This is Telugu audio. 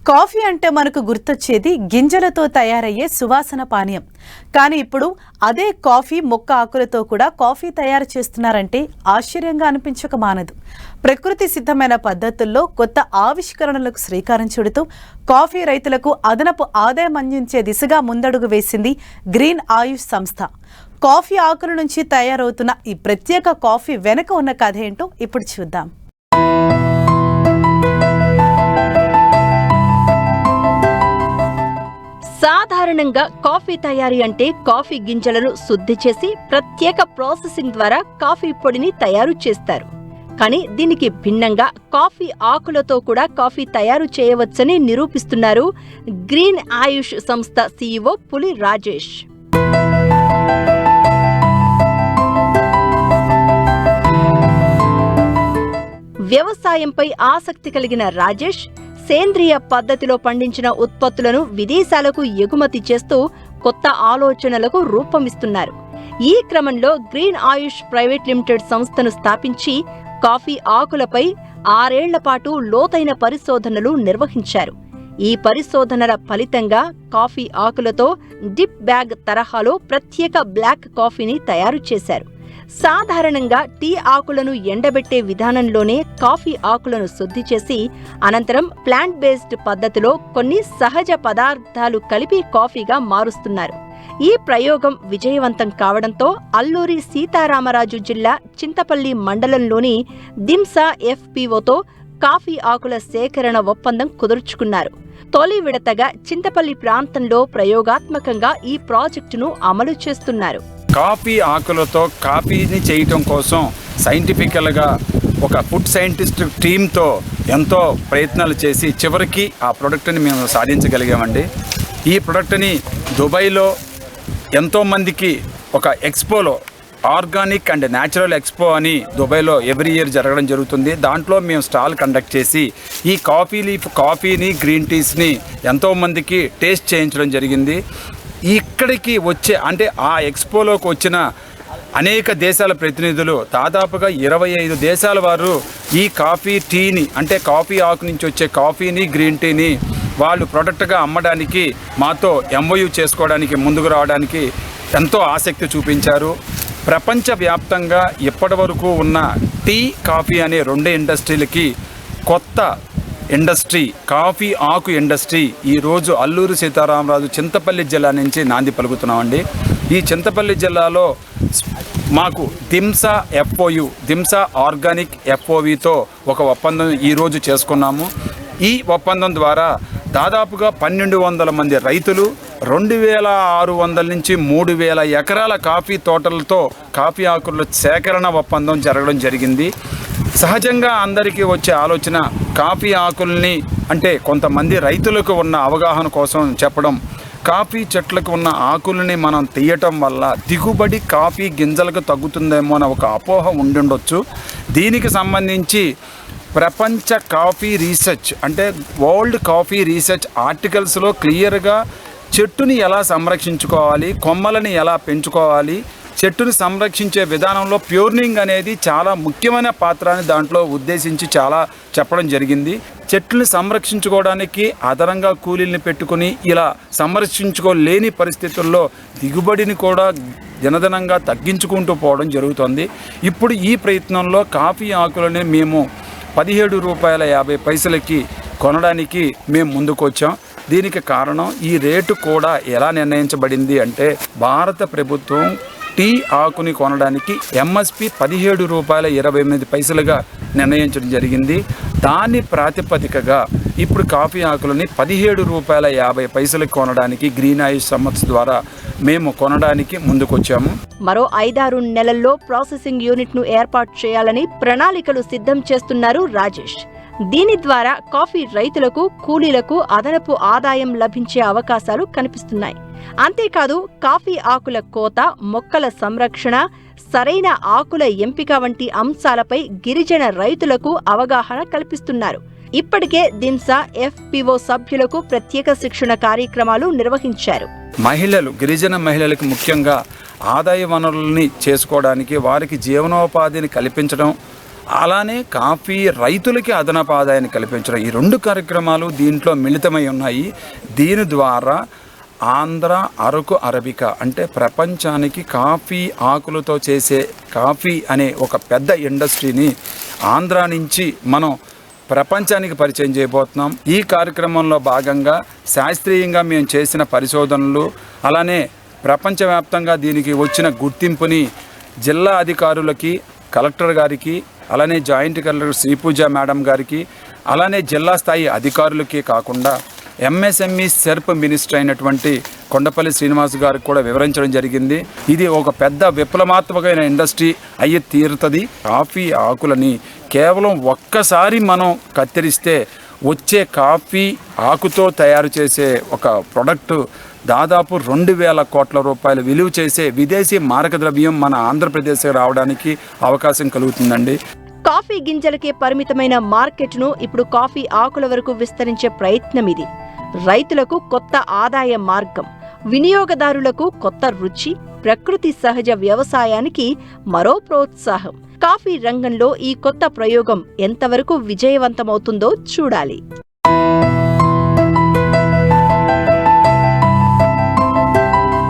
కాఫీ అంటే మనకు గుర్తొచ్చేది గింజలతో తయారయ్యే సువాసన పానీయం. కానీ ఇప్పుడు అదే కాఫీ మొక్క ఆకులతో కూడా కాఫీ తయారు చేస్తున్నారంటే ఆశ్చర్యంగా అనిపించక మానదు. ప్రకృతి సిద్ధమైన పద్ధతుల్లో కొత్త ఆవిష్కరణలకు శ్రీకారం చుడుతూ కాఫీ రైతులకు అదనపు ఆదాయం అందించే దిశగా ముందడుగు వేసింది గ్రీన్ ఆయుష్ సంస్థ. కాఫీ ఆకుల నుంచి తయారవుతున్న ఈ ప్రత్యేక కాఫీ వెనుక ఉన్న కథ ఏంటో ఇప్పుడు చూద్దాం. సాధారణంగా కాఫీ తయారీ అంటే కాఫీ గింజలను శుద్ధి చేసి ప్రత్యేక ప్రాసెసింగ్ ద్వారా కాఫీ పొడిని తయారు చేస్తారు. కానీ దీనికి భిన్నంగా కాఫీ ఆకులతో కూడా కాఫీ తయారు చేయవచ్చని నిరూపిస్తున్నారు గ్రీన్ ఆయుష్ సంస్థ CEO పులి రాజేష్. వ్యవసాయంపై ఆసక్తి కలిగిన రాజేష్ సేంద్రియ పద్ధతిలో పండించిన ఉత్పత్తులను విదేశాలకు ఎగుమతి చేస్తూ కొత్త ఆలోచనలకు రూపమిస్తున్నారు. ఈ క్రమంలో గ్రీన్ ఆయుష్ ప్రైవేట్ లిమిటెడ్ సంస్థను స్థాపించి కాఫీ ఆకులపై 6 ఏళ్ల పాటు లోతైన పరిశోధనలు నిర్వహించారు. ఈ పరిశోధనల ఫలితంగా కాఫీ ఆకులతో డిప్ బ్యాగ్ తరహాలో ప్రత్యేక బ్లాక్ కాఫీని తయారు చేశారు. సాధారణంగా టీ ఆకులను ఎండబెట్టే విధానంలోనే కాఫీ ఆకులను శుద్ధి చేసి అనంతరం ప్లాంట్ బేస్డ్ పద్ధతిలో కొన్ని సహజ పదార్థాలు కలిపి కాఫీగా మారుస్తున్నారు. ఈ ప్రయోగం విజయవంతం కావడంతో అల్లూరి సీతారామరాజు జిల్లా చింతపల్లి మండలంలోని దింసా FPOతో కాఫీ ఆకుల సేకరణ ఒప్పందం కుదుర్చుకున్నారు. తొలి విడతగా చింతపల్లి ప్రాంతంలో ప్రయోగాత్మకంగా ఈ ప్రాజెక్టును అమలు చేస్తున్నారు. కాఫీ ఆకులతో కాఫీని చేయటం కోసం సైంటిఫికల్గా ఒక ఫుడ్ సైంటిస్ట్ టీంతో ఎంతో ప్రయత్నాలు చేసి చివరికి ఆ ప్రోడక్ట్ని మేము సాధించగలిగామండి. ఈ ప్రోడక్ట్ని దుబాయ్లో ఎంతోమందికి ఒక ఎక్స్పోలో ఆర్గానిక్ అండ్ న్యాచురల్ ఎక్స్పో అని దుబాయ్లో ఎవ్రీ ఇయర్ జరగడం జరుగుతుంది. దాంట్లో మేము స్టాల్ కండక్ట్ చేసి ఈ కాఫీని గ్రీన్ టీస్ని ఎంతోమందికి టేస్ట్ చేయించడం జరిగింది. ఇక్కడికి వచ్చే అంటే ఆ ఎక్స్పోలోకి వచ్చిన అనేక దేశాల ప్రతినిధులు దాదాపుగా 25 దేశాల వారు ఈ కాఫీ టీని అంటే కాఫీ ఆకు నుంచి వచ్చే కాఫీని గ్రీన్ టీని వాళ్ళు ప్రొడక్ట్గా అమ్మడానికి మాతో MOU చేసుకోవడానికి ముందుకు రావడానికి ఎంతో ఆసక్తి చూపించారు. ప్రపంచవ్యాప్తంగా ఇప్పటి వరకు ఉన్న టీ కాఫీ అనే 2 ఇండస్ట్రీలకి కొత్త ఇండస్ట్రీ కాఫీ ఆకు ఇండస్ట్రీ ఈరోజు అల్లూరి సీతారామరాజు చింతపల్లి జిల్లా నుంచి నాంది పలుకుతున్నామండి. ఈ చింతపల్లి జిల్లాలో మాకు దింసా ఆర్గానిక్ FOVతో ఒక ఒప్పందం ఈరోజు చేసుకున్నాము. ఈ ఒప్పందం ద్వారా దాదాపుగా 1200 మంది రైతులు 2600 నుంచి 3000 ఎకరాల కాఫీ తోటలతో కాఫీ ఆకుల సేకరణ ఒప్పందం జరగడం జరిగింది. సహజంగా అందరికీ వచ్చే ఆలోచన కాఫీ ఆకుల్ని అంటే కొంతమంది రైతులకు ఉన్న అవగాహన కోసం చెప్పడం, కాఫీ చెట్లకు ఉన్న ఆకుల్ని మనం తీయటం వల్ల దిగుబడి కాఫీ గింజలకు తగ్గుతుందేమో అని ఒక అపోహ ఉండుండొచ్చు. దీనికి సంబంధించి ప్రపంచ కాఫీ రీసెర్చ్ అంటే వరల్డ్ కాఫీ రీసెర్చ్ ఆర్టికల్స్లో క్లియర్గా చెట్టుని ఎలా సంరక్షించుకోవాలి, కొమ్మలని ఎలా పెంచుకోవాలి, చెట్టుని సంరక్షించే విధానంలో ప్యూర్నింగ్ అనేది చాలా ముఖ్యమైన పాత్రని దాంట్లో ఉద్దేశించి చాలా చెప్పడం జరిగింది. చెట్లని సంరక్షించుకోవడానికి అదనంగా కూలీల్ని పెట్టుకుని ఇలా సంరక్షించుకోలేని పరిస్థితుల్లో దిగుబడిని కూడా దినదినంగా తగ్గించుకుంటూ పోవడం జరుగుతుంది. ఇప్పుడు ఈ ప్రయత్నంలో కాఫీ ఆకులని మేము 17 రూపాయల 50 పైసలకి కొనడానికి మేము ముందుకు వచ్చాం. దీనికి కారణం ఈ రేటు కూడా ఎలా నిర్ణయించబడింది అంటే భారత ప్రభుత్వం టీ ఆకుని కొనడానికి MSP 17 రూపాయల 28 పైసలుగా నిర్ణయించడం జరిగింది. దాని ప్రాతిపదికగా ఇప్పుడు కాఫీ ఆకులని 17 రూపాయల 50 పైసలకు కొనడానికి గ్రీన్ ఆయుష్ సంస్థ ద్వారా మేము కొనడానికి ముందుకొచ్చాము. మరో 5-6 నెలల్లో ప్రాసెసింగ్ యూనిట్ను ఏర్పాటు చేయాలని ప్రణాళికలు సిద్ధం చేస్తున్నారు రాజేష్. దీని ద్వారా కాఫీ రైతులకు, కూలీలకు అదనపు ఆదాయం లభించే అవకాశాలు కనిపిస్తున్నాయి. అంతేకాదు కాఫీ ఆకుల కోత, మొక్కల సంరక్షణ, సరైన ఆకుల ఎంపిక వంటి అంశాలపై గిరిజన రైతులకు అవగాహన కల్పిస్తున్నారు. ఇప్పటికే దింసా FPO సభ్యులకు ప్రత్యేక శిక్షణ కార్యక్రమాలు నిర్వహించారు. గిరిజన మహిళలకు ముఖ్యంగా ఆదాయ వనరుల్ని చేసుకోవడానికి వారికి జీవనోపాధిని కల్పించడం, అలానే కాఫీ రైతులకి అదనపు ఆదాయాన్ని కల్పించడం, ఈ 2 కార్యక్రమాలు దీంట్లో మిళితమై ఉన్నాయి. దీని ద్వారా ఆంధ్ర అరకు అరబికా అంటే ప్రపంచానికి కాఫీ ఆకులతో చేసే కాఫీ అనే ఒక పెద్ద ఇండస్ట్రీని ఆంధ్ర నుంచి మనం ప్రపంచానికి పరిచయం చేయబోతున్నాం. ఈ కార్యక్రమంలో భాగంగా శాస్త్రీయంగా మేము చేసిన పరిశోధనలు, అలానే ప్రపంచవ్యాప్తంగా దీనికి వచ్చిన గుర్తింపుని జిల్లా అధికారులకి, కలెక్టర్ గారికి, అలానే జాయింట్ కలెక్టర్ శ్రీపూజ మేడం గారికి, అలానే జిల్లా స్థాయి అధికారులకి కాకుండా ఎంఎస్ఎంఈ సెర్ప్ మినిస్టర్ అయినటువంటి కొండపల్లి శ్రీనివాస్ గారికి కూడా వివరించడం జరిగింది. ఇది ఒక పెద్ద విప్లవాత్మకమైన ఇండస్ట్రీ అయ్యి తీరుతుంది. కాఫీ ఆకులని కేవలం ఒక్కసారి మనం కత్తిరిస్తే వచ్చే కాఫీ ఆకుతో తయారు చేసే ఒక ప్రొడక్టు దాదాపు 2,000 కోట్ల రూపాయలు విలువ చేసే విదేశీ మారక ద్రవ్యం మన ఆంధ్రప్రదేశ్ రావడానికి అవకాశం కలుగుతుందండి. కాఫీ గింజలకే పరిమితమైన మార్కెట్ను ఇప్పుడు కాఫీ ఆకుల వరకు విస్తరించే ప్రయత్నం ఇది. రైతులకు కొత్త ఆదాయ మార్గం, వినియోగదారులకు కొత్త రుచి, ప్రకృతి సహజ వ్యవసాయానికి మరో ప్రోత్సాహం. కాఫీ రంగంలో ఈ కొత్త ప్రయోగం ఎంతవరకు విజయవంతమవుతుందో చూడాలి.